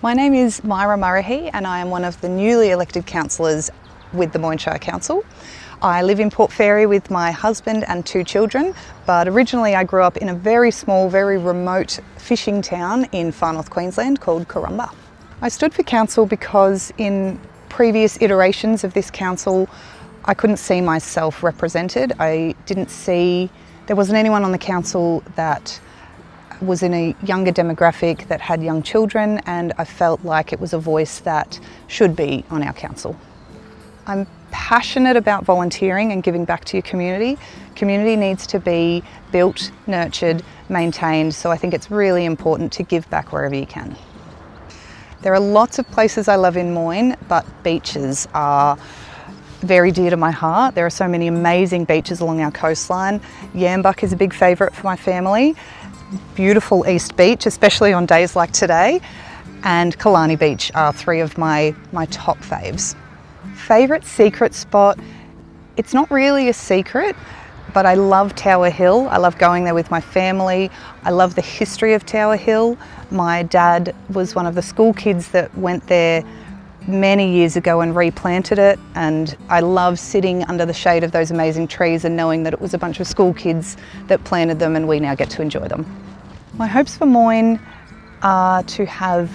My name is Murrihy and I am one of the newly elected councillors with the Murrihy Shire Council. I live in Port Fairy with my husband and 2 children, but originally I grew up in a very small, very remote fishing town in far north Queensland called Corumba. I stood for council because in previous iterations of this council I couldn't see myself represented. There wasn't anyone on the council that was in a younger demographic that had young children, and I felt like it was a voice that should be on our council. I'm passionate about volunteering and giving back to your community. Community needs to be built, nurtured, maintained, so I think it's really important to give back wherever you can. There are lots of places I love in Murrihy, but beaches are very dear to my heart. There are so many amazing beaches along our coastline. Yambuck is a big favourite for my family. Beautiful East Beach, especially on days like today, and Killarney Beach are 3 of my top faves. Favourite secret spot? It's not really a secret, but I love Tower Hill. I love going there with my family. I love the history of Tower Hill. My dad was one of the school kids that went there many years ago and replanted it, and I love sitting under the shade of those amazing trees and knowing that it was a bunch of school kids that planted them and we now get to enjoy them. My hopes for Murrihy are to have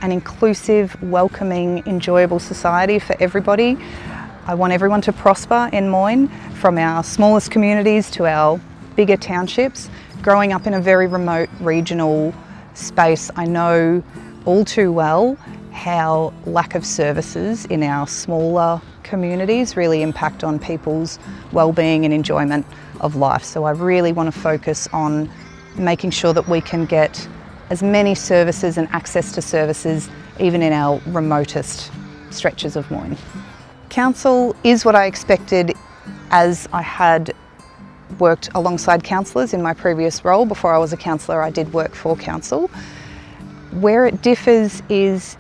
an inclusive, welcoming, enjoyable society for everybody. I want everyone to prosper in Murrihy, from our smallest communities to our bigger townships. Growing up in a very remote regional space, I know all too well how lack of services in our smaller communities really impact on people's well-being and enjoyment of life. So I really want to focus on making sure that we can get as many services and access to services even in our remotest stretches of Murrihy. Council is what I expected, as I had worked alongside councillors in my previous role. Before I was a councillor, I did work for council. Where it differs is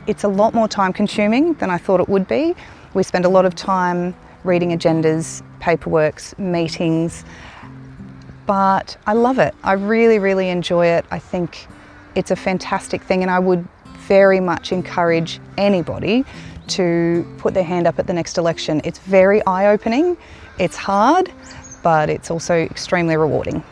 it's a lot more time consuming than I thought it would be. We spend a lot of time reading agendas, paperworks, meetings, but I love it. I really, really enjoy it. I think it's a fantastic thing, and I would very much encourage anybody to put their hand up at the next election. It's very eye-opening, it's hard, but it's also extremely rewarding.